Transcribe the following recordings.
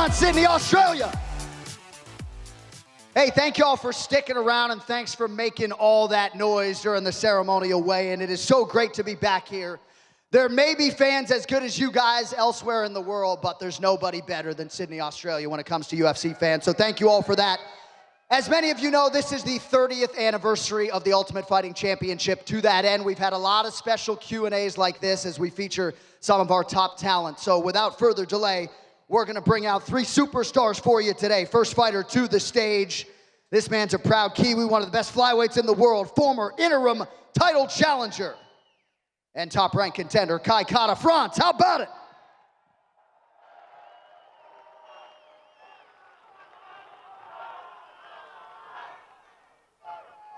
on, Sydney, Australia. Hey, thank you all for sticking around, and thanks for making all that noise during the ceremonial weigh-in. It is so great to be back here. There may be fans as good as you guys elsewhere in the world, but there's nobody better than Sydney, Australia when it comes to UFC fans, so thank you all for that. As many of you know, this is the 30th anniversary of the Ultimate Fighting Championship. To that end, we've had a lot of special Q&As like this as we feature some of our top talent. So without further delay, we're gonna bring out 3 superstars for you today. First fighter to the stage. This man's a proud Kiwi, one of the best flyweights in the world, former interim title challenger, and top-ranked contender, Kai Kara France. How about it?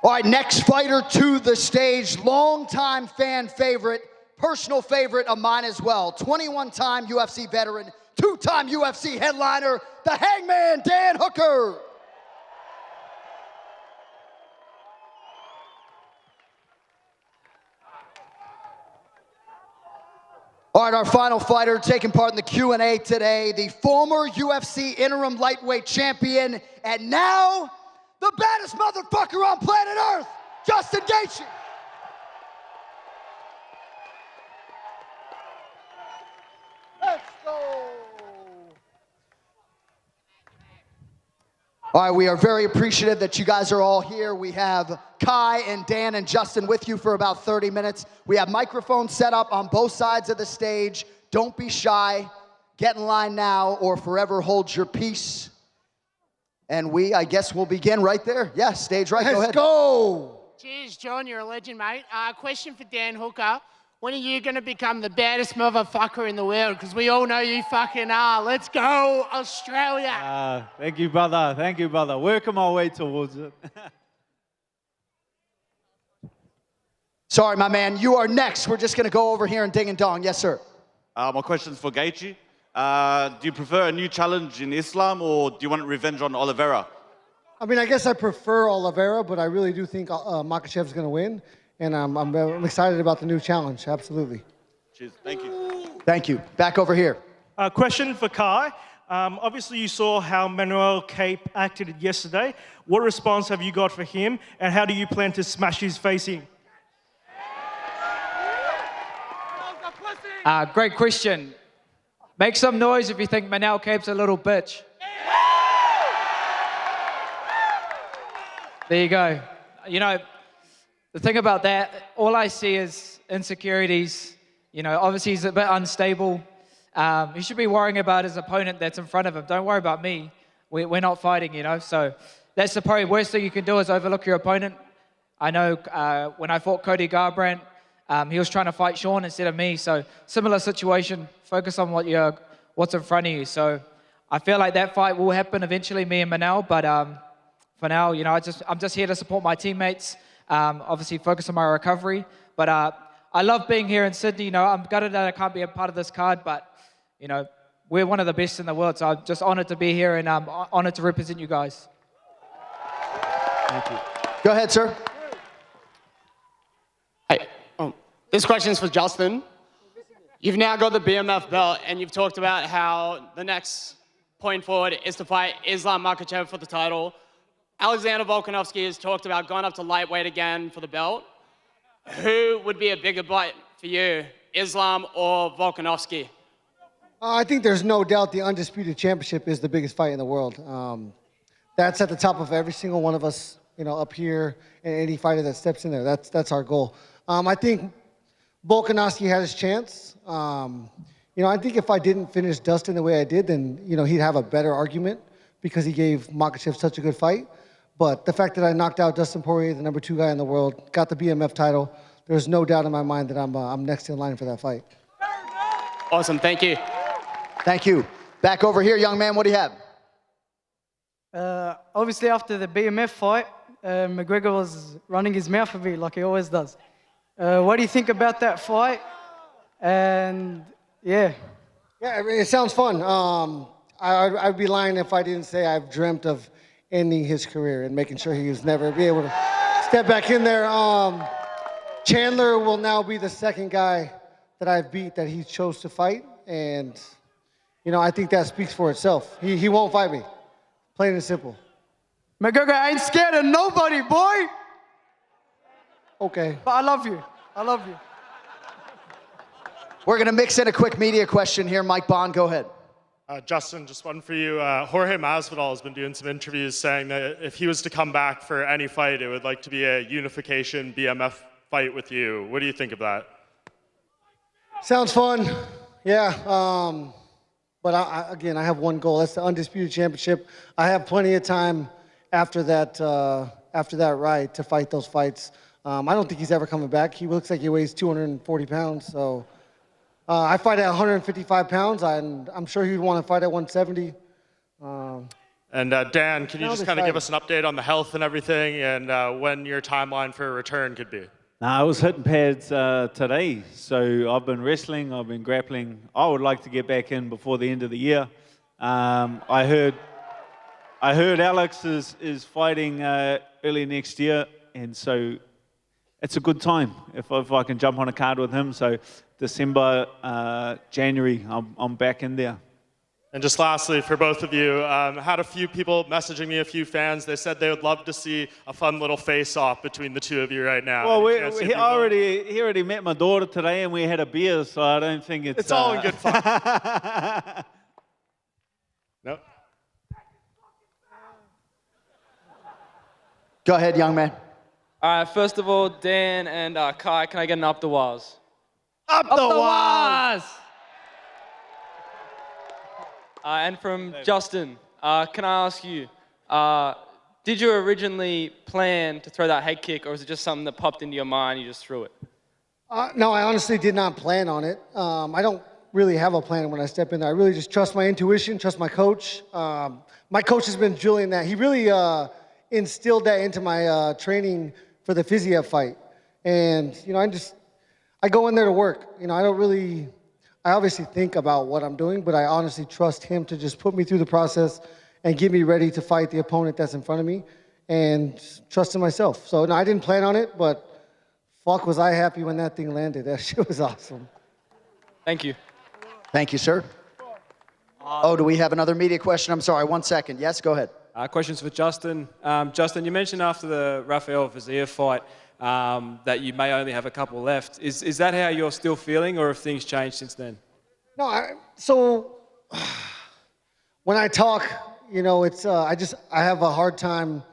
All right, next fighter to the stage, longtime fan favorite, personal favorite of mine as well, 21-time UFC veteran, 2-time UFC headliner, the Hangman, Dan Hooker. All right, our final fighter taking part in the Q&A today, the former UFC interim lightweight champion, and now the baddest motherfucker on planet Earth, Justin Gaethje. Let's go. All right, we are very appreciative that you guys are all here. We have Kai and Dan and Justin with you for about 30 minutes. We have microphones set up on both sides of the stage. Don't be shy. Get in line now or forever hold your peace. And I guess we'll begin right there. Yeah, stage right, go ahead. Let's go. Cheers, John, you're a legend, mate. Question for Dan Hooker. When are you going to become the baddest motherfucker in the world? Because we all know you fucking are. Let's go, Australia. Thank you, brother. Thank you, brother. Working my way towards it. Sorry, my man. You are next. We're just going to go over here and ding and dong. Yes, sir. My question's for Gaethje. Do you prefer a new challenge in Islam, or do you want revenge on Oliveira? I mean, I guess I prefer Oliveira, but I really do think Makhachev's going to win. And I'm excited about the new challenge, absolutely. Cheers, thank you. Thank you. Back over here. Question for Kai. Obviously, you saw how Manuel Cape acted yesterday. What response have you got for him, and how do you plan to smash his face in? Great question. Make some noise if you think Manuel Cape's a little bitch. There you go. You know, the thing about that, all I see is insecurities. You know, obviously he's a bit unstable. He should be worrying about his opponent that's in front of him. Don't worry about me. We're not fighting, you know. So that's the probably worst thing you can do is overlook your opponent. I know when I fought Cody Garbrandt, he was trying to fight Sean instead of me. So similar situation. Focus on what's in front of you. So I feel like that fight will happen eventually, me and Manuel. But for now, you know, I'm just here to support my teammates. Obviously focus on my recovery. But I love being here in Sydney. You know, I'm gutted that I can't be a part of this card, but you know, we're one of the best in the world. So I'm just honored to be here and I'm honored to represent you guys. Thank you. Go ahead, sir. Hey, this question's for Justin. You've now got the BMF belt, and you've talked about how the next point forward is to fight Islam Makhachev for the title. Alexander Volkanovski has talked about going up to lightweight again for the belt. Who would be a bigger fight for you, Islam or Volkanovski? I think there's no doubt the Undisputed Championship is the biggest fight in the world. That's at the top of every single one of us, you know, up here, and any fighter that steps in there. That's our goal. I think Volkanovski had his chance. You know, I think if I didn't finish Dustin the way I did, then, you know, he'd have a better argument because he gave Makhachev such a good fight. But the fact that I knocked out Dustin Poirier, the #2 guy in the world, got the BMF title, there's no doubt in my mind that I'm next in line for that fight. Awesome, thank you. Thank you. Back over here, young man, what do you have? Obviously, after the BMF fight, McGregor was running his mouth a bit like he always does. What do you think about that fight? And yeah. Yeah, I mean, it sounds fun. I'd be lying if I didn't say I've dreamt of ending his career and making sure he was never be able to step back in there. Chandler will now be the second guy that I've beat that he chose to fight, and I think that speaks for itself. He won't fight me, plain and simple. McGregor ain't scared of nobody, boy. Okay. But I love you. I love you. We're going to mix in a quick media question here. Mike Bond, go ahead. Justin, just one for you. Jorge Masvidal has been doing some interviews saying that if he was to come back for any fight, it would like to be a unification BMF fight with you. What do you think of that? Sounds fun. Yeah. But again, I have one goal. That's the undisputed championship. I have plenty of time after that ride to fight those fights. I don't think he's ever coming back. He looks like he weighs 240 pounds. So I fight at 155 pounds, and I'm sure he'd want to fight at 170. Dan, can you just kind of give us an update on the health and everything and when your timeline for a return could be? No, I was hitting pads today, so I've been wrestling, I've been grappling. I would like to get back in before the end of the year. I heard Alex is fighting early next year, and so it's a good time if I can jump on a card with him. So December, January, I'm back in there. And just lastly, for both of you, had a few people messaging me, a few fans. They said they would love to see a fun little face-off between the two of you right now. Well, he already met my daughter today, and we had a beer, so I don't think it's... It's all in good fun. No? Go ahead, young man. All right, first of all, Dan and Kai, can I get an up the walls? Up the walls! And from Justin, can I ask you, did you originally plan to throw that head kick, or was it just something that popped into your mind and you just threw it? No, I honestly did not plan on it. I don't really have a plan when I step in there. I really just trust my intuition, trust my coach. My coach has been drilling that. He really instilled that into my training for the Fiziev fight. And, I go in there to work. I obviously think about what I'm doing, but I honestly trust him to just put me through the process and get me ready to fight the opponent that's in front of me and trust in myself. So, no, I didn't plan on it, but fuck was I happy when that thing landed. That shit was awesome. Thank you. Thank you, sir. Do we have another media question? I'm sorry, 1 second. Yes, go ahead. Questions for Justin. Justin, you mentioned after the Rafael Fiziev fight that you may only have a couple left. Is that how you're still feeling, or have things changed since then? No, so when I talk, it's I have a hard time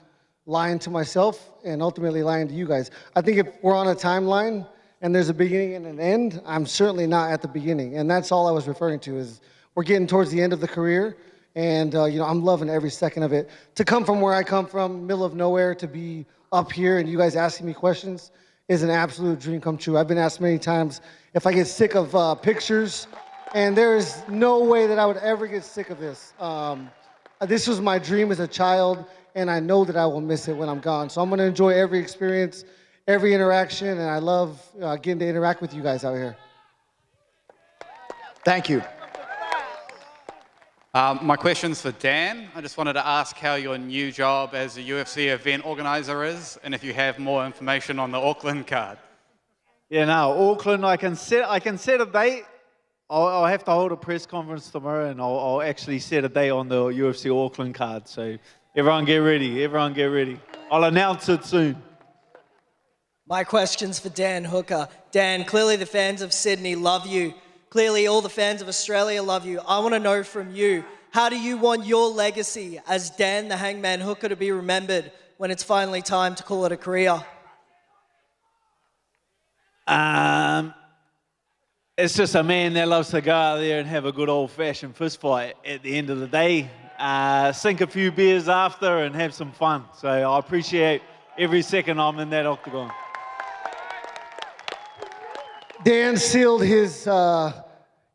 lying to myself and ultimately lying to you guys. I think if we're on a timeline and there's a beginning and an end, I'm certainly not at the beginning, and that's all I was referring to. Is we're getting towards the end of the career. And, I'm loving every second of it. To come from where I come from, middle of nowhere, to be up here and you guys asking me questions is an absolute dream come true. I've been asked many times if I get sick of pictures, and there is no way that I would ever get sick of this. This was my dream as a child, and I know that I will miss it when I'm gone. So I'm going to enjoy every experience, every interaction, and I love getting to interact with you guys out here. Thank you. My question's for Dan. I just wanted to ask how your new job as a UFC event organizer is, and if you have more information on the Auckland card. Yeah, no, Auckland, I can set a date. I'll have to hold a press conference tomorrow, and I'll actually set a date on the UFC Auckland card. So everyone get ready, I'll announce it soon. My question's for Dan Hooker. Dan, clearly the fans of Sydney love you. Clearly, all the fans of Australia love you. I want to know from you, how do you want your legacy as Dan the Hangman Hooker to be remembered when it's finally time to call it a career? It's just a man that loves to go out there and have a good old-fashioned fist fight at the end of the day. Sink a few beers after and have some fun. So I appreciate every second I'm in that octagon. Dan sealed his,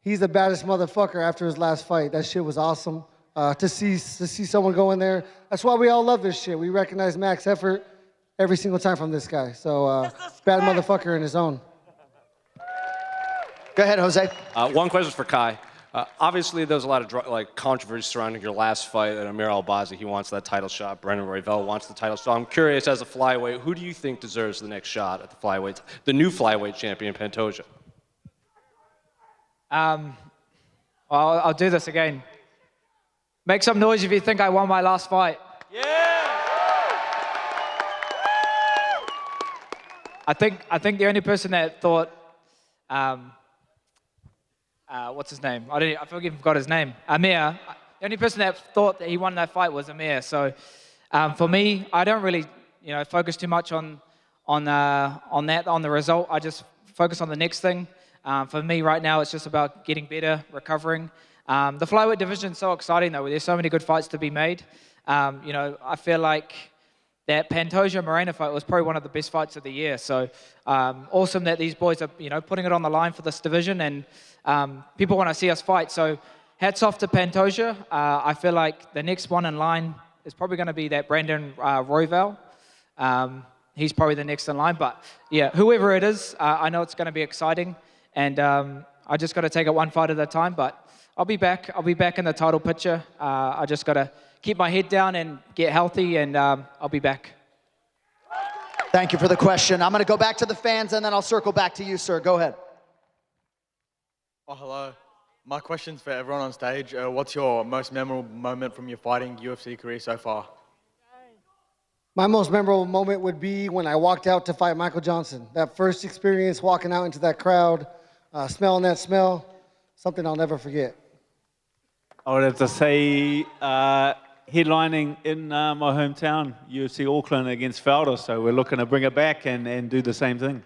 he's the baddest motherfucker after his last fight. That shit was awesome. To see someone go in there. That's why we all love this shit. We recognize max effort every single time from this guy. So, bad motherfucker in his own. Go ahead, Jose. One question for Kai. Obviously, there's a lot of controversy surrounding your last fight at Amir Albazi. He wants that title shot. Brendan Royval wants the title shot. I'm curious, as a flyweight, who do you think deserves the next shot at the new flyweight champion, Pantoja? I'll do this again. Make some noise if you think I won my last fight. I think the only person that thought, what's his name? I forgot his name. Amir. The only person that thought that he won that fight was Amir. So for me, I don't really, focus too much on the result. I just focus on the next thing. For me right now, it's just about getting better, recovering. The flyweight division is so exciting though. There's so many good fights to be made. I feel like that Pantoja-Moreno fight was probably one of the best fights of the year. So awesome that these boys are, putting it on the line for this division, and people want to see us fight. So hats off to Pantoja. I feel like the next one in line is probably going to be that Brandon Royval. He's probably the next in line. But yeah, whoever it is, I know it's going to be exciting. And I just got to take it one fight at a time. But I'll be back. I'll be back in the title picture. I just got to keep my head down and get healthy, and I'll be back. Thank you for the question. I'm going to go back to the fans, and then I'll circle back to you, sir. Go ahead. Oh, hello. My question's for everyone on stage. What's your most memorable moment from your fighting UFC career so far? My most memorable moment would be when I walked out to fight Michael Johnson. That first experience walking out into that crowd, smelling that smell, something I'll never forget. I would have to say headlining in my hometown, UFC Auckland against Felder. So we're looking to bring it back and do the same thing.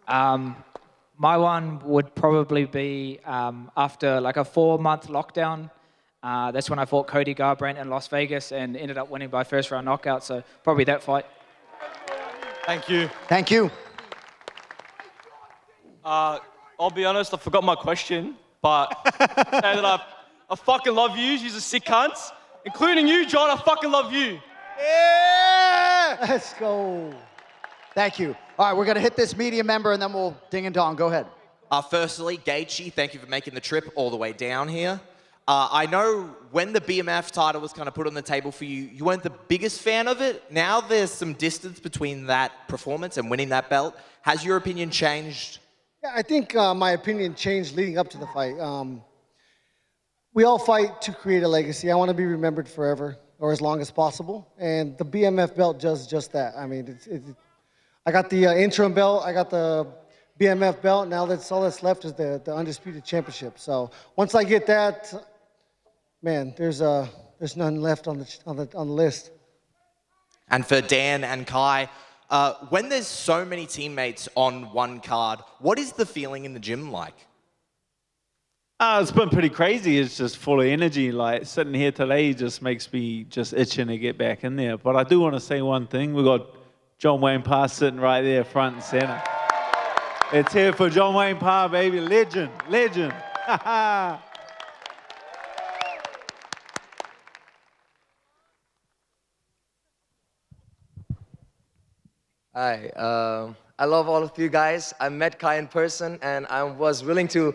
My one would probably be after like a 4-month lockdown. That's when I fought Cody Garbrandt in Las Vegas and ended up winning by first round knockout. So probably that fight. Thank you. Thank you. I'll be honest, I forgot my question, but say that I fucking love you. You're a sick cunts, including you, John. I fucking love you. Yeah! Let's go. Thank you. All right, we're going to hit this media member, and then we'll ding and dong. Go ahead. Firstly, Gaethje, thank you for making the trip all the way down here. I know when the BMF title was kind of put on the table for you, you weren't the biggest fan of it. Now there's some distance between that performance and winning that belt. Has your opinion changed? Yeah, I think my opinion changed leading up to the fight. We all fight to create a legacy. I want to be remembered forever, or as long as possible. And the BMF belt does just that. I mean, I got the interim belt. I got the BMF belt. Now all that's left is the undisputed championship. So once I get that, man, there's none left on the list. And for Dan and Kai, when there's so many teammates on one card, what is the feeling in the gym like? It's been pretty crazy. It's just full of energy. Like sitting here today just makes me just itching to get back in there. But I do want to say one thing. We've got John Wayne Parr sitting right there front and center. It's here for John Wayne Parr, baby. Legend, legend. Hi, I love all of you guys. I met Kai in person, and I was willing to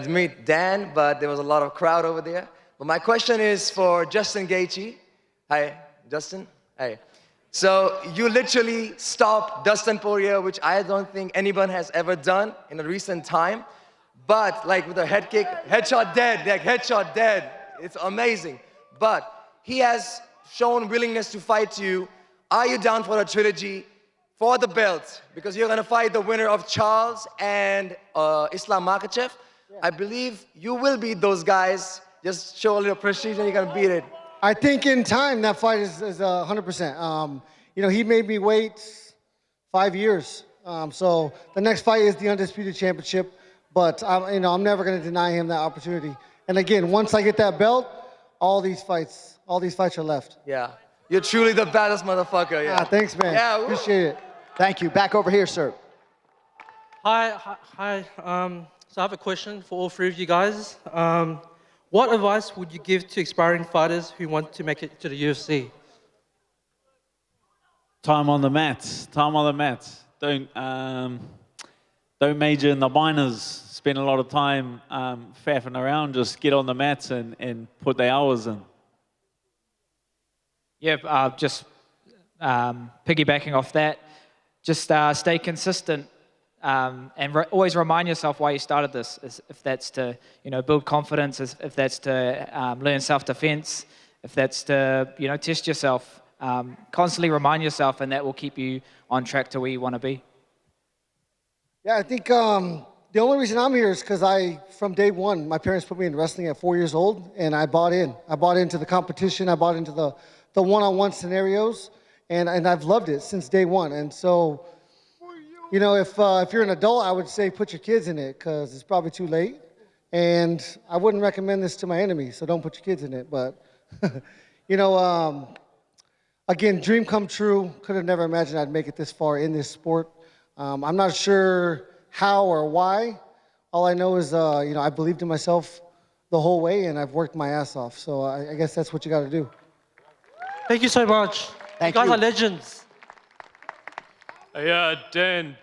meet Dan, but there was a lot of crowd over there. But my question is for Justin Gaethje. Hi, Justin. Hi. So you literally stopped Dustin Poirier, which I don't think anyone has ever done in a recent time. But like with a head kick, headshot dead, like headshot dead. It's amazing. But he has shown willingness to fight you. Are you down for a trilogy? For the belt, because you're going to fight the winner of Charles and Islam Makhachev. Yeah. I believe you will beat those guys. Just show a little prestige and you're going to beat it. I think in time that fight is 100%. He made me wait 5 years. So the next fight is the undisputed championship. But I'm never going to deny him that opportunity. And again, once I get that belt, all these fights are left. Yeah. You're truly the baddest motherfucker. Yeah. Thanks, man. Yeah, appreciate it. Thank you. Back over here, sir. Hi. So I have a question for all three of you guys. What advice would you give to aspiring fighters who want to make it to the UFC? Time on the mats. Time on the mats. Don't major in the minors. Spend a lot of time faffing around. Just get on the mats and put the hours in. Yeah, just piggybacking off that, just stay consistent. Always remind yourself why you started this. If that's to, build confidence, if that's to learn self-defense, if that's to, test yourself. Constantly remind yourself, and that will keep you on track to where you want to be. Yeah, I think the only reason I'm here is because from day one, my parents put me in wrestling at 4 years old, and I bought in. I bought into the competition. I bought into the one-on-one scenarios, and I've loved it since day one. And so, if you're an adult, I would say put your kids in it because it's probably too late. And I wouldn't recommend this to my enemies, so don't put your kids in it. But, again, dream come true. Could have never imagined I'd make it this far in this sport. I'm not sure how or why. All I know is, I believed in myself the whole way, and I've worked my ass off. So I guess that's what you got to do. Thank you so much. Thank you guys you. are legends. Hey, Dan,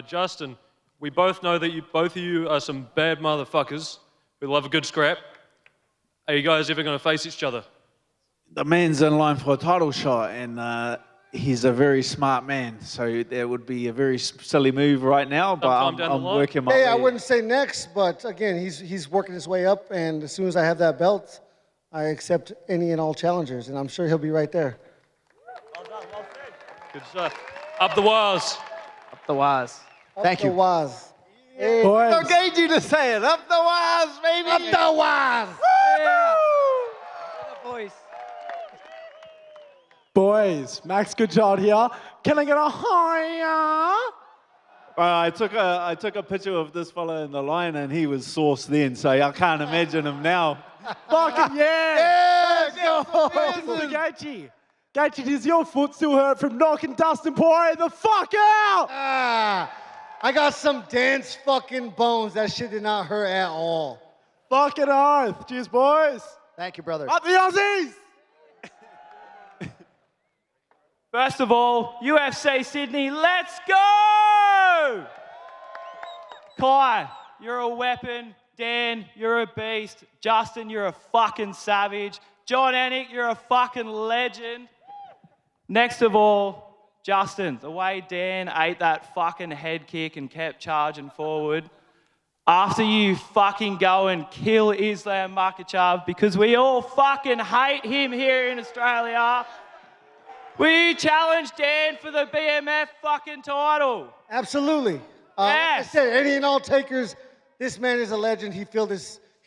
Justin, we both know that both of you are some bad motherfuckers who love a good scrap. Are you guys ever going to face each other? The man's in line for a title shot, and he's a very smart man. So that would be a very silly move right now, but I'm working my way. I wouldn't say next, but again, he's working his way up, and as soon as I have that belt, I accept any and all challengers, and I'm sure he'll be right there. Good stuff. Up the wires. Up the wires. Thank you. Up the wires. Hey. So Gaethje to say it. Up the wires, baby. Up the wires. Boys. Boys, Max Goodchild here. Can I get a higher? I took a picture of this fella in the line, and he was sauce then, so I can't imagine him now. Fucking yeah! Let's go! Gaethje. Gaethje, does your foot still hurt from knocking Dustin Poirier the fuck out? I got some dance fucking bones. That shit did not hurt at all. Fucking oath. Cheers, boys. Thank you, brother. Up the Aussies! First of all, UFC Sydney, let's go! Kai, you're a weapon. Dan, you're a beast. Justin, you're a fucking savage. John Anik, you're a fucking legend. Next of all, Justin, the way Dan ate that fucking head kick and kept charging forward, after you fucking go and kill Islam Makhachev, because we all fucking hate him here in Australia, will you challenge Dan for the BMF fucking title? Absolutely. Yes. Like I said, any and all takers, this man is a legend. He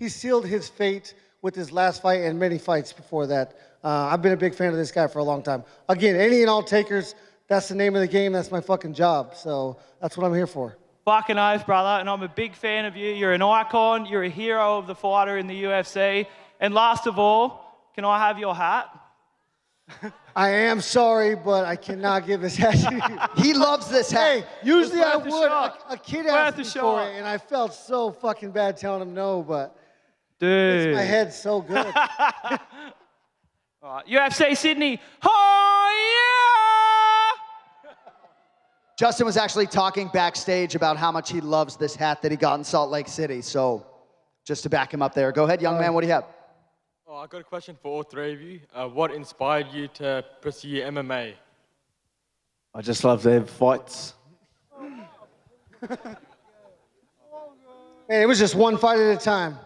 sealed his fate with his last fight and many fights before that. I've been a big fan of this guy for a long time. Again, any and all takers, that's the name of the game. That's my fucking job. So that's what I'm here for. Fucking oath, brother. And I'm a big fan of you. You're an icon. You're a hero of the fighter in the UFC. And last of all, can I have your hat? I am sorry, but I cannot give this hat to you. He loves this hat. Hey, usually I worth a would. shot. A kid Worth asked a me for shot. it, and I felt so fucking bad telling him no, but Dude. my head's so good. All right, UFC Sydney. Oh, yeah! Justin was actually talking backstage about how much he loves this hat that he got in Salt Lake City. So just to back him up there. Go ahead, young man. What do you have? Oh, I got a question for all three of you. What inspired you to pursue MMA? I just love to have fights. Man, it was just one fight at a time.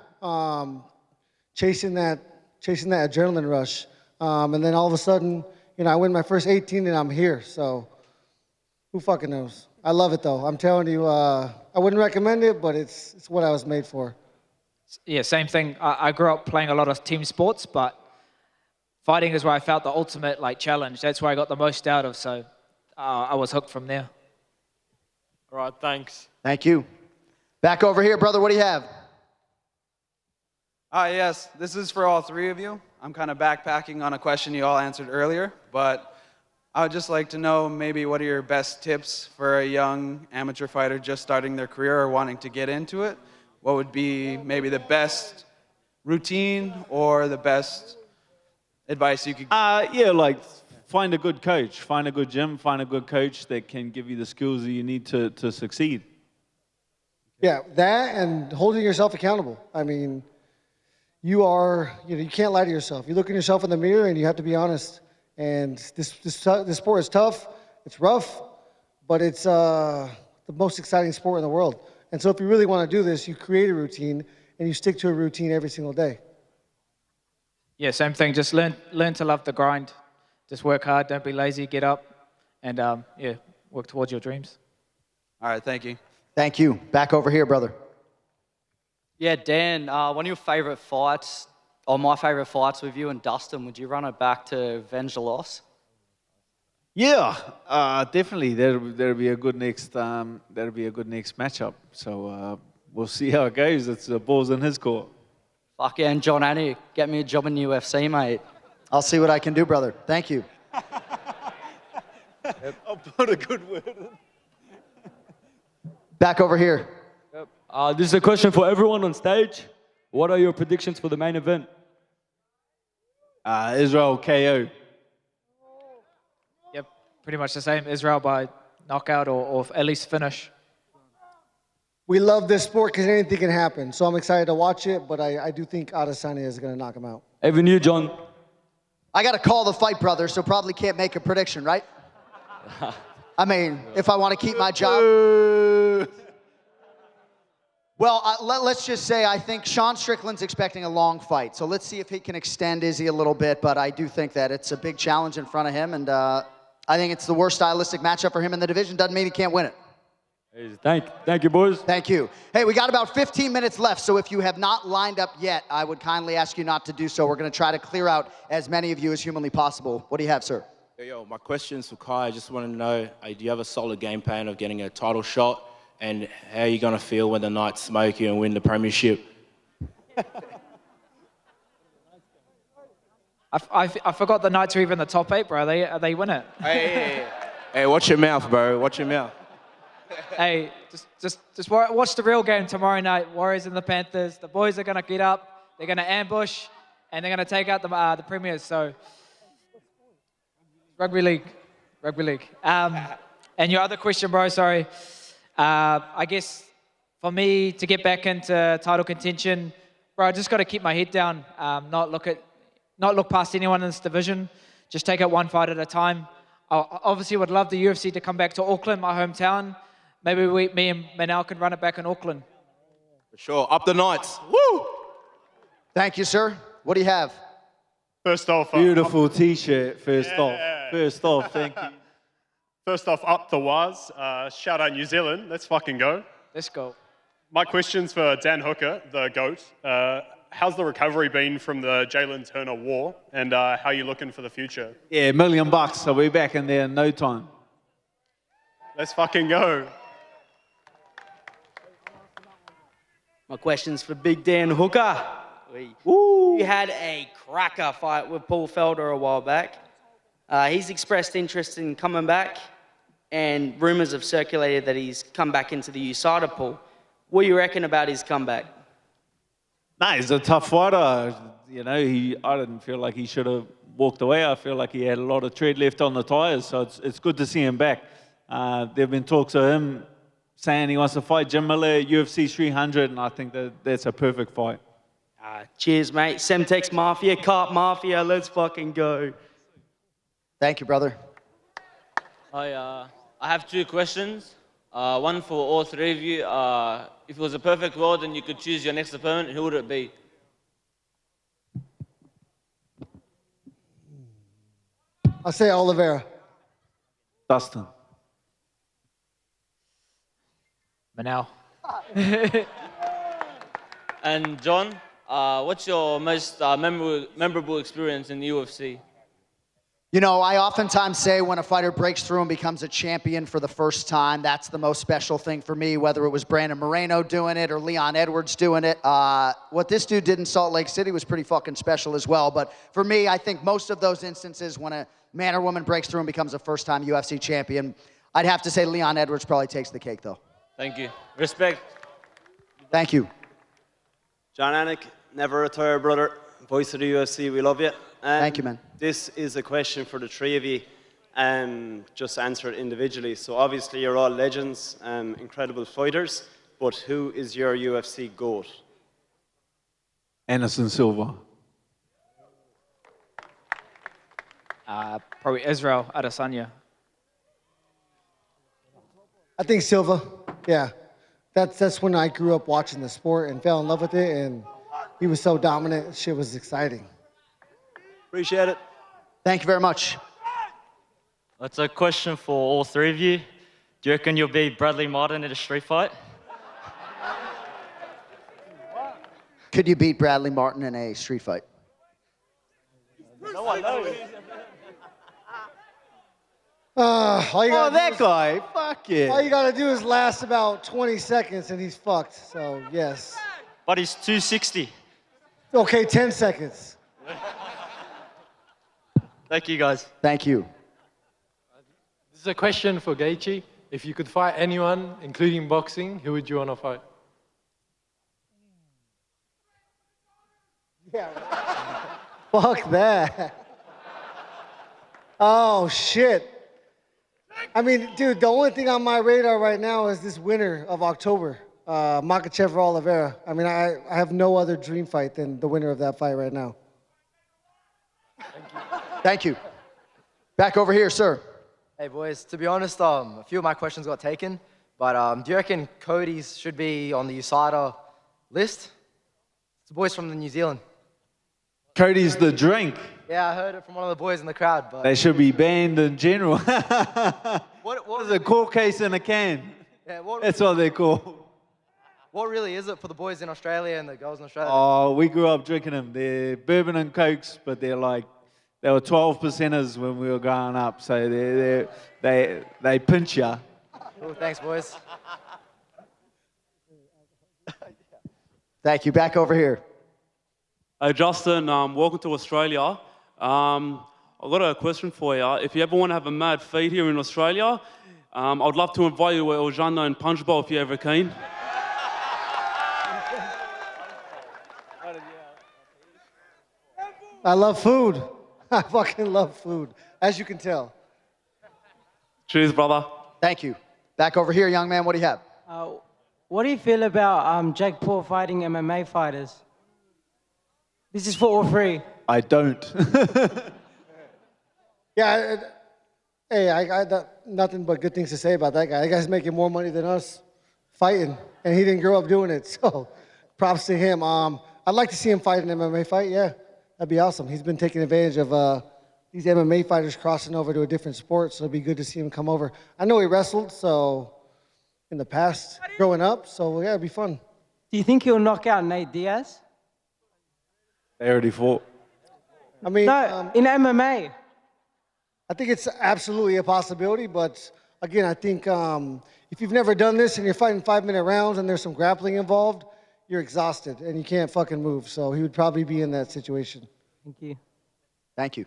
Chasing that adrenaline rush. And then all of a sudden, I win my first 18 and I'm here. So who fucking knows? I love it though. I'm telling you, I wouldn't recommend it, but it's what I was made for. Yeah, same thing. I grew up playing a lot of team sports, but fighting is where I felt the ultimate challenge. That's where I got the most out of. So I was hooked from there. All right, thanks. Thank you. Back over here, brother. What do you have? Yes, this is for all three of you. I'm kind of backpacking on a question you all answered earlier, but I would just like to know maybe what are your best tips for a young amateur fighter just starting their career or wanting to get into it? What would be maybe the best routine or the best advice you could give? Find a good coach, find a good gym, find a good coach that can give you the skills that you need to succeed. Yeah, that and holding yourself accountable. I mean, you can't lie to yourself. You look in yourself in the mirror and you have to be honest. And this sport is tough. It's rough, but it's the the most exciting sport in the world. And so if you really want to do this, you create a routine and you stick to a routine every single day. Yeah, same thing. Just learn to love the grind. Just work hard. Don't be lazy. Get up, and yeah, work towards your dreams. All right, thank you. Thank you. Back over here, brother. Yeah, Dan, one of your favourite fights, or my favourite fights with you and Dustin, would you run it back to avenge the loss? Yeah, definitely. That'll be a good next. That'll be a good next matchup. So we'll see how it goes. It's the ball's in his court. Fuck yeah, and John Annie, get me a job in the UFC, mate. I'll see what I can do, brother. Thank you. I'll put a good word in. Back over here. This is a question for everyone on stage. What are your predictions for the main event? Israel KO. Yep, pretty much the same. Israel by knockout or at least finish. We love this sport because anything can happen. So I'm excited to watch it, but I do think Adesanya is going to knock him out. Even you, John. I got to call the fight, brother, so probably can't make a prediction, right? I mean, if I want to keep my job. Well, let's just say I think Sean Strickland's expecting a long fight. So let's see if he can extend Izzy a little bit. But I do think that it's a big challenge in front of him. And I think it's the worst stylistic matchup for him in the division. Doesn't mean he can't win it. Thank you, boys. Thank you. Hey, we got about 15 minutes left. So if you have not lined up yet, I would kindly ask you not to do so. We're going to try to clear out as many of you as humanly possible. What do you have, sir? Yo, my question's for Kai. I just want to know, do you have a solid game plan of getting a title shot? And how are you going to feel when the Knights smoke you and win the premiership? I forgot the Knights are even the top 8, bro. They win it. Hey, watch your mouth, bro. Watch your mouth. Hey, just watch the real game tomorrow night. Warriors and the Panthers. The boys are going to get up. They're going to ambush. And they're going to take out the premiers. So, rugby league. And your other question, bro, sorry. I guess for me to get back into title contention, bro, I just got to keep my head down, not look past anyone in this division, just take it one fight at a time. I obviously would love the UFC to come back to Auckland, my hometown. Maybe me and Manel can run it back in Auckland. For sure. Up the Knights. Woo! Thank you, sir. What do you have? First off, Beautiful T-shirt. First off, thank you. First off, up the Waz. Shout out New Zealand. Let's fucking go. Let's go. My question's for Dan Hooker, the GOAT. How's the recovery been from the Jalen Turner war, and how are you looking for the future? Yeah, $1 million. I'll be back in there in no time. Let's fucking go. My question's for Big Dan Hooker. You had a cracker fight with Paul Felder a while back. He's expressed interest in coming back, and rumours have circulated that he's come back into the USADA pool. What do you reckon about his comeback? Nah, he's a tough fighter. You know, I didn't feel like he should have walked away. I feel like he had a lot of tread left on the tyres, so it's good to see him back. There have been talks of him saying he wants to fight Jim Miller at UFC 300, and I think that's a perfect fight. Cheers, mate. Semtex Mafia, Carp Mafia, let's fucking go. Thank you, brother. I have 2 questions. One for all 3 of you. If it was a perfect world and you could choose your next opponent, who would it be? I'll say Oliveira. Dustin. Manel. And John, what's your most memorable experience in the UFC? You know, I oftentimes say when a fighter breaks through and becomes a champion for the first time, that's the most special thing for me, whether it was Brandon Moreno doing it or Leon Edwards doing it. What this dude did in Salt Lake City was pretty fucking special as well. But for me, I think most of those instances when a man or woman breaks through and becomes a first-time UFC champion, I'd have to say Leon Edwards probably takes the cake, though. Thank you. Respect. Thank you. John Anik, never retire, brother. Voice of the UFC, we love you. Thank you, man. This is a question for the 3 of you. Just answer it individually. So obviously you're all legends, incredible fighters, but who is your UFC GOAT? Anderson Silva. Probably Israel Adesanya. I think Silva. yeah, that's when I grew up watching the sport and fell in love with it. And he was so dominant. Shit was exciting. Appreciate it. Thank you very much. That's a question for all three of you. Do you reckon you'll beat Bradley Martin in a street fight? Could you beat Bradley Martin in a street fight? No one knows. That guy. Fuck yeah. All you gotta do is last about 20 seconds and he's fucked. So yes. But he's 260. Okay, 10 seconds. Thank you, guys. Thank you. This is a question for Gaethje. If you could fight anyone, including boxing, who would you want to fight? Yeah. Fuck that. Oh shit. I mean, dude, the only thing on my radar right now is this winner of October, Makhachev or Oliveira. I mean, I have no other dream fight than the winner of that fight right now. Thank you. Back over here, sir. Hey, boys. To be honest, a few of my questions got taken. But do you reckon Cody's should be on the USADA list? It's the boys from New Zealand. Cody's the drink. Yeah, I heard it from one of the boys in the crowd. But They should be banned in general. what It's a court case in a can. Yeah, That's what they're called. What really is it for the boys in Australia and the girls in Australia? Oh, we grew up drinking them. They're bourbon and cokes, but they were 12%ers when we were growing up. So they pinch ya. Cool, thanks, boys. Thank you. Back over here. Hey, Justin, welcome to Australia. I've got a question for you. If you ever want to have a mad feed here in Australia, I'd love to invite you to El Jando and Punch Bowl if you're ever keen. I love food. I fucking love food, as you can tell. Cheers, brother. Thank you. Back over here, young man. What do you have? What do you feel about Jake Paul fighting MMA fighters? This is for all three. I don't. Yeah, hey, I got nothing but good things to say about that guy. That guy's making more money than us fighting, and he didn't grow up doing it. So, props to him. I'd like to see him fight an MMA fight. Yeah, that'd be awesome. He's been taking advantage of these MMA fighters crossing over to a different sport, so it'd be good to see him come over. I know he wrestled, so in the past, growing up. So yeah, it'd be fun. Do you think he'll knock out Nate Diaz? They already fought. I mean, no, in MMA. I think it's absolutely a possibility, but again, I think if you've never done this and you're fighting 5-minute rounds and there's some grappling involved, you're exhausted and you can't fucking move. So he would probably be in that situation. Thank you. Thank you.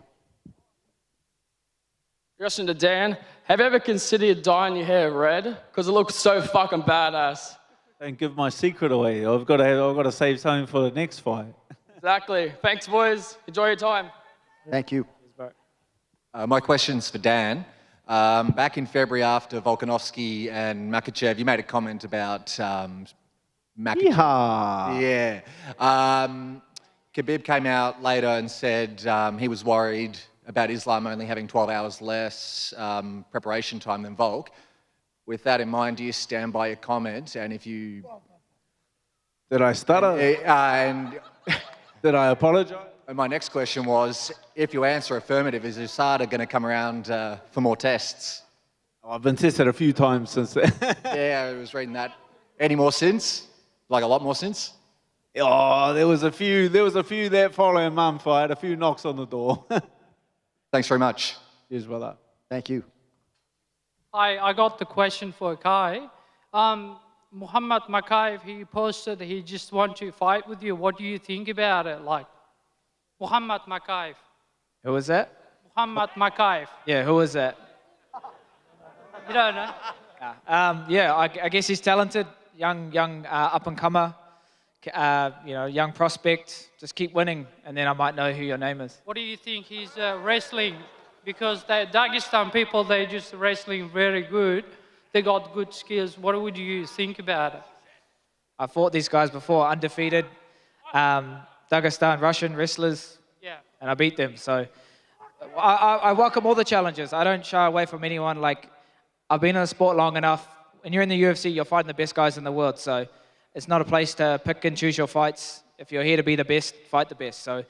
Question to Dan. Have you ever considered dyeing your hair red? Because it looks so fucking badass. Don't give my secret away. I've got to save something for the next fight. Exactly. Thanks, boys. Enjoy your time. Thank you. My question's for Dan. Back in February after Volkanovski and Makhachev, you made a comment about Makhachev. Yeehaw. Yeah. Khabib came out later and said he was worried about Islam only having 12 hours less preparation time than Volk. With that in mind, do you stand by your comment? And if you... Did I stutter? Did I apologize? And my next question was, if you answer affirmative, is USADA going to come around for more tests? I've been tested a few times since then. Yeah, I was reading that. Any more since? Like a lot more since? Oh, there was a few that following Mum fight, a few knocks on the door. Thanks very much. Cheers, brother. Thank you. Hi, I got the question for Kai. Muhammad Makaev, he posted he just want to fight with you. What do you think about it? Like, Muhammad Makaev. Who was that? Muhammad Makaev. Yeah, who was that? You don't know? Yeah, I guess he's talented, young up-and-comer, young prospect. Just keep winning, and then I might know who your name is. What do you think he's wrestling? Because the Dagestan people, they just wrestling very good. They got good skills. What would you think about it? I fought these guys before, undefeated. Dagestan, Russian wrestlers, yeah, and I beat them. So I welcome all the challenges. I don't shy away from anyone. Like, I've been in the sport long enough. when you're in the UFC, you're fighting the best guys in the world. So it's not a place to pick and choose your fights. If you're here to be the best, fight the best. So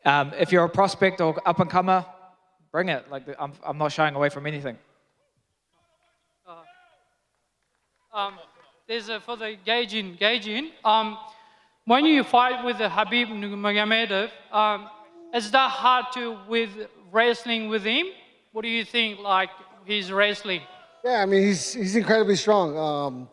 if you're a prospect or up and comer, bring it. Like I'm not shying away from anything. There's for the Gaethje. When you fight with the Habib Nurmagomedov, is that hard to with wrestling with him? What do you think? Like his wrestling? Yeah, I mean he's incredibly strong.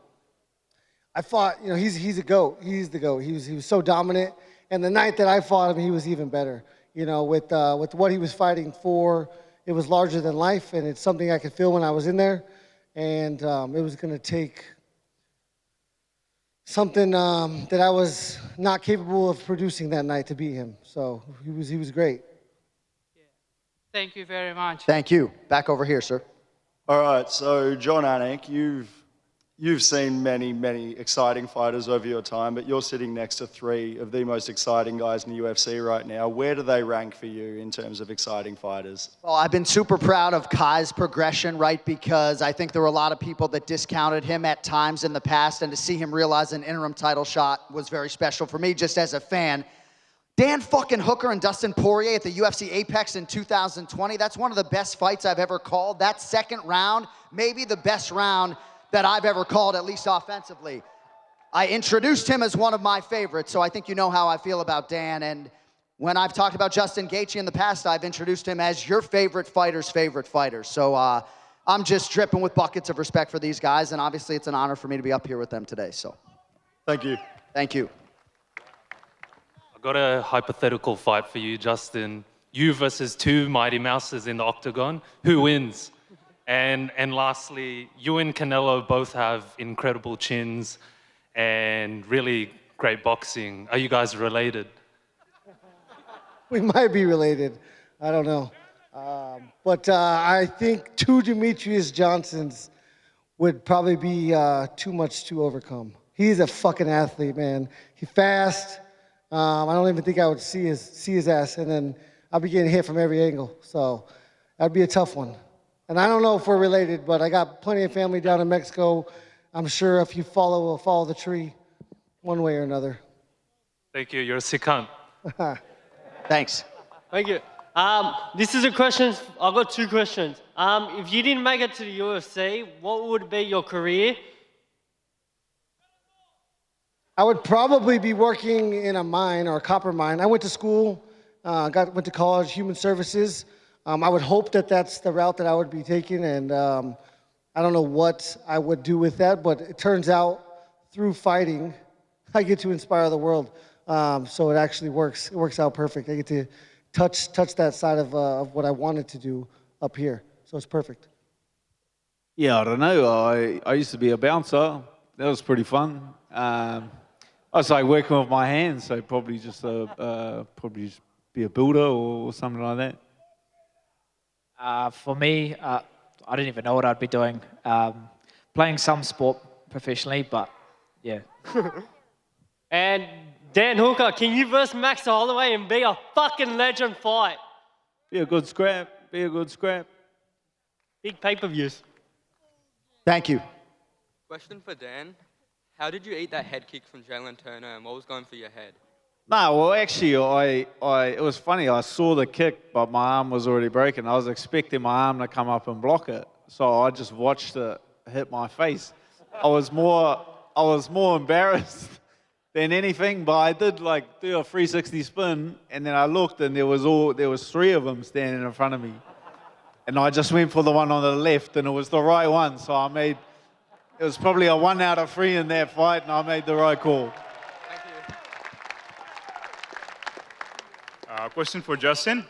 I fought, you know, he's a goat. He's the goat. He was so dominant, and the night that I fought him, he was even better. You know, with what he was fighting for, it was larger than life, and it's something I could feel when I was in there, and it was going to take something that I was not capable of producing that night to beat him. So he was great. Thank you very much. Thank you. Back over here, sir. All right, so John Anik, you've seen many exciting fighters over your time, but you're sitting next to three of the most exciting guys in the UFC right now. Where do they rank for you in terms of exciting fighters? Well, I've been super proud of Kai's progression, right? Because I think there were a lot of people that discounted him at times in the past, and to see him realize an interim title shot was very special for me just as a fan. Dan fucking Hooker and Dustin Poirier at the UFC Apex in 2020, that's one of the best fights I've ever called. That second round, maybe the best round that I've ever called, at least offensively. I introduced him as one of my favorites, so I think you know how I feel about Dan. And when I've talked about Justin Gaethje in the past, I've introduced him as your favorite fighter's favorite fighter. So I'm just dripping with buckets of respect for these guys, and obviously it's an honor for me to be up here with them today. So, thank you. Thank you. I've got a hypothetical fight for you, Justin. You versus two Mighty Mouses in the octagon. Who wins? And lastly, you and Canelo both have incredible chins and really great boxing. Are you guys related? We might be related. I don't know. But I think two Demetrius Johnsons would probably be too much to overcome. He's a fucking athlete, man. He's fast. I don't even think I would see his ass, and then I'll be getting hit from every angle. So that'd be a tough one. And I don't know if we're related, but I got plenty of family down in Mexico. I'm sure if you follow the tree one way or another. Thank you. You're a sick cunt. Thanks. Thank you. This is a question. I've got two questions. If you didn't make it to the UFC, what would be your career? I would probably be working in a mine or a copper mine. I went to school, went to college, human services. I would hope that that's the route that I would be taking, and I don't know what I would do with that, but it turns out through fighting, I get to inspire the world. So it actually works. It works out perfect. I get to touch that side of what I wanted to do up here. So it's perfect. Yeah, I don't know. I used to be a bouncer. That was pretty fun. I was like working with my hands, so probably just be a builder or something like that. For me, I don't even know what I'd be doing. Playing some sport professionally, but yeah. And Dan Hooker, can you verse Max Holloway and be a fucking legend fight? Be a good scrap. Be a good scrap. Big pay-per-views. Thank you. Question for Dan. How did you eat that head kick from Jalen Turner, and what was going through your head? No, well, actually, it was funny. I saw the kick, but my arm was already broken. I was expecting my arm to come up and block it, so I just watched it hit my face. I was more embarrassed than anything, but I did like do a 360 spin, and then I looked, and there was three of them standing in front of me, and I just went for the one on the left, and it was the right one. So it was probably a 1 out of 3 in that fight, and I made the right call. Question for Justin.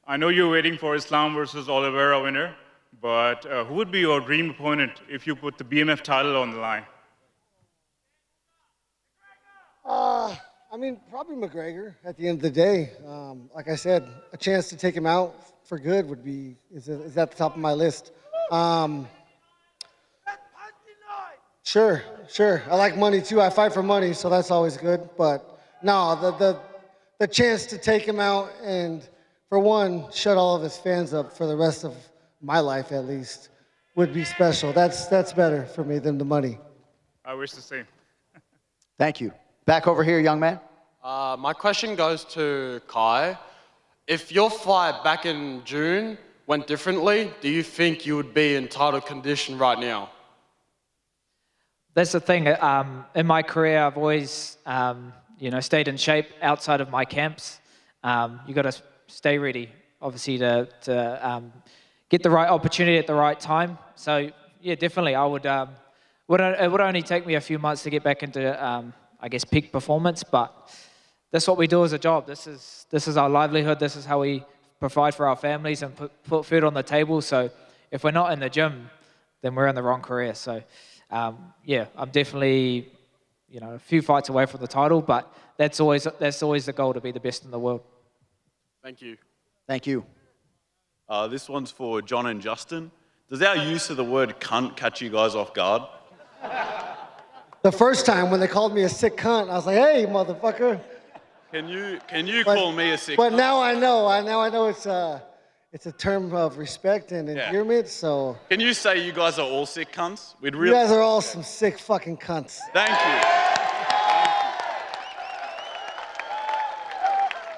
I know you're waiting for Islam versus Oliveira winner, but who would be your dream opponent if you put the BMF title on the line? I mean, probably McGregor at the end of the day. Like I said, a chance to take him out for good is at the top of my list. Sure. I like money too. I fight for money, so that's always good. But no, the chance to take him out and, for one, shut all of his fans up for the rest of my life at least would be special. That's better for me than the money. I wish the same. Thank you. Back over here, young man. My question goes to Kai. If your fight back in June went differently, do you think you would be in title condition right now? That's the thing. In my career, I've always, stayed in shape outside of my camps. You got to stay ready, obviously, to get the right opportunity at the right time. So, yeah, definitely, I would. It would only take me a few months to get back into, peak performance. But that's what we do as a job. This is our livelihood. This is how we provide for our families and put food on the table. So, if we're not in the gym, then we're in the wrong career. So. I'm definitely, a few fights away from the title, but that's always the goal, to be the best in the world. Thank you. Thank you. This one's for John and Justin. Does our use of the word cunt catch you guys off guard? The first time when they called me a sick cunt, I was like, hey, motherfucker. Can you call me a sick But cunt? now I know it's a term of respect and endearment, so. Can you say you guys are all sick cunts? You guys are all some sick fucking cunts. Thank you.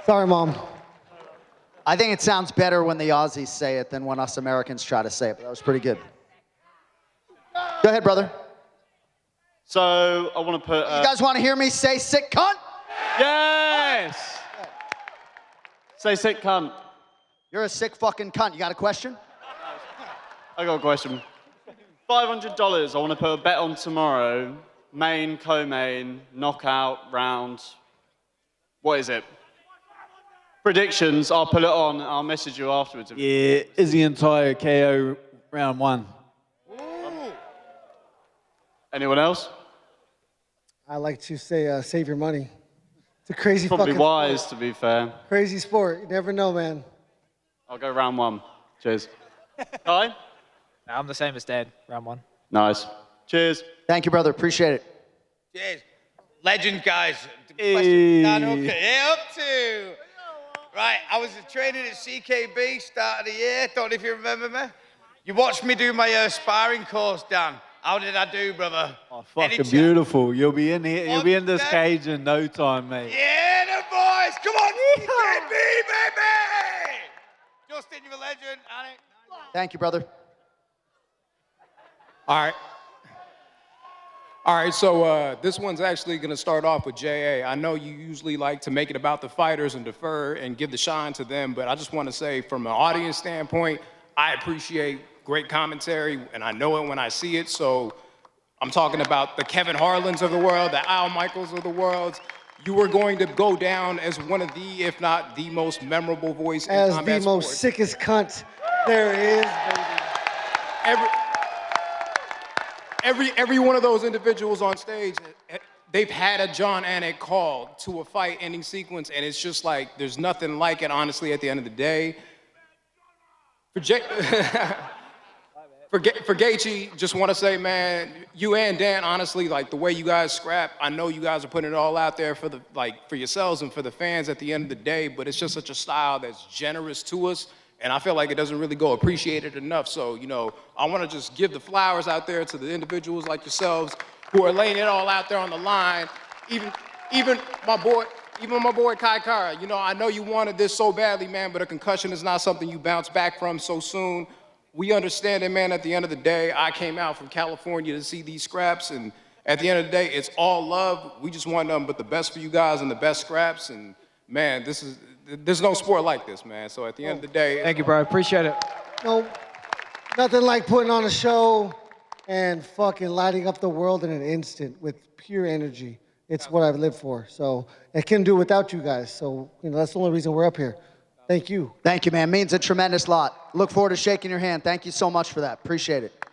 Sorry, Mom. I think it sounds better when the Aussies say it than when us Americans try to say it, but that was pretty good. Go ahead, brother. So I want to put... you guys want to hear me say sick cunt? Yes! Say sick cunt. You're a sick fucking cunt. You got a question? I got a question. $500. I want to put a bet on tomorrow. Main, co-main, knockout, round. What is it? Predictions. I'll put it on. I'll message you afterwards. Yeah, Izzy and Ty KO round 1. Anyone else? I like to say save your money. It's a crazy Probably fucking wise, sport. to be fair. Crazy sport. You never know, man. I'll go round 1. Cheers. Kai? I'm the same as Dad, round 1. Nice. Cheers. Thank you, brother. Appreciate it. Cheers. Legend, guys. Hey. Yeah, up to. Right, I was training at CKB, start of the year. Don't know if you remember me. You watched me do my sparring course, Dan. How did I do, brother? Oh, fucking beautiful. You'll be in here. You'll be in this cage in no time, mate. Yeah, the boys. Come on, CKB, baby. Justin, you're a legend. Alec. Thank you, brother. All right, so this one's actually going to start off with J.A. I know you usually like to make it about the fighters and defer and give the shine to them, but I just want to say from an audience standpoint, I appreciate great commentary, and I know it when I see it, so I'm talking about the Kevin Harlans of the world, the Al Michaels of the world. You are going to go down as one of the, if not the most memorable voice in As combat the most sports. sickest cunt there is, baby. Every one of those individuals on stage, they've had a John Anik call to a fight-ending sequence, and it's just like, there's nothing like it, honestly, at the end of the day. For Gaethje, just want to say, man, you and Dan, honestly, like the way you guys scrap, I know you guys are putting it all out there for for yourselves and for the fans at the end of the day, but it's just such a style that's generous to us, and I feel like it doesn't really go appreciated enough. So, I want to just give the flowers out there to the individuals like yourselves who are laying it all out there on the line. Even my boy Kai Kara, I know you wanted this so badly, man, but a concussion is not something you bounce back from so soon. We understand it, man. At the end of the day, I came out from California to see these scraps, and at the end of the day, it's all love. We just want nothing but the best for you guys and the best scraps, and man, there's no sport like this, man. So at the end of the day... Thank you, bro. Appreciate it. No, nothing like putting on a show and fucking lighting up the world in an instant with pure energy. It's what I've lived for. So I couldn't do it without you guys. So, that's the only reason we're up here. Thank you. Thank you, man. Means a tremendous lot. Look forward to shaking your hand. Thank you so much for that. Appreciate it.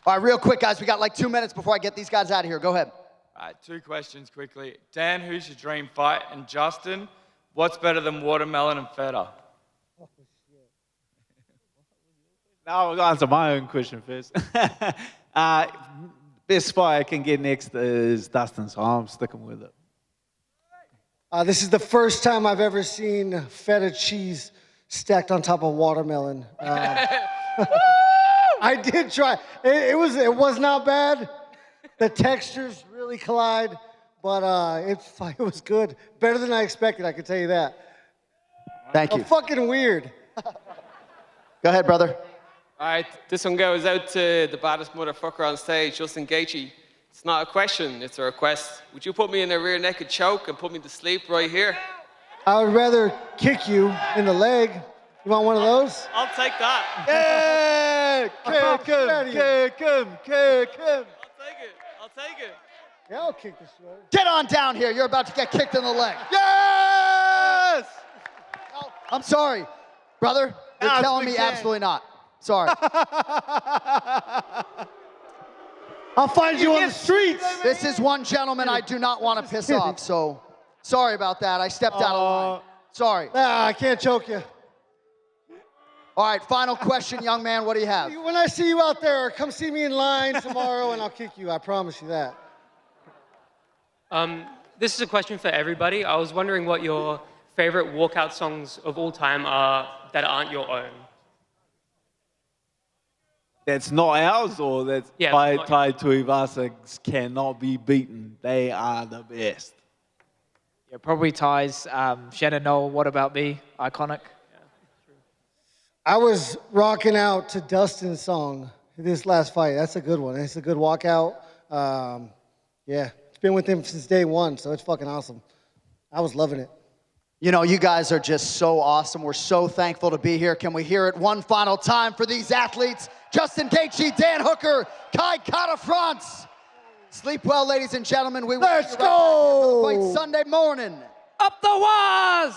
All right, real quick, guys. We got like 2 minutes before I get these guys out of here. Go ahead. All right, 2 questions quickly. Dan, who's your dream fight? And Justin, what's better than watermelon and feta? No, I'll answer my own question first. Best fight I can get next is Dustin, so I'm sticking with it. This is the first time I've ever seen feta cheese stacked on top of watermelon. I did try. It was not bad. The textures really collide, but it was good. Better than I expected, I can tell you that. Thank you. Fucking weird. Go ahead, brother. All right, this one goes out to the baddest motherfucker on stage, Justin Gaethje. It's not a question, it's a request. Would you put me in a rear naked choke and put me to sleep right here? I would rather kick you in the leg. You want one of those? I'll take that. Yeah! Kick him! I'll take it. Yeah, I'll kick this one. Get on down here. You're about to get kicked in the leg. Yes! I'm sorry, brother. You're telling me absolutely not. Sorry. I'll find you on the streets. This is one gentleman I do not want to piss off, so sorry about that. I stepped out of line. Sorry. Nah, I can't choke you. All right, final question, young man. What do you have? When I see you out there, come see me in line tomorrow and I'll kick you. I promise you that. This is a question for everybody. I was wondering what your favorite walkout songs of all time are that aren't your own. That's not ours, or that's Yeah, Tai Tuivasa cannot be beaten. They are the best. Yeah, probably ties. Shannon Knoll, What About Me? Iconic. I was rocking out to Dustin's song this last fight. That's a good one. It's a good walkout. Yeah, it's been with him since day one, so it's fucking awesome. I was loving it. You know, you guys are just so awesome. We're so thankful to be here. Can we hear it one final time for these athletes? Justin Gaethje, Dan Hooker, Kai Kara-France. Sleep well, ladies and gentlemen. Let's go! Fight Sunday morning. Up the Waz!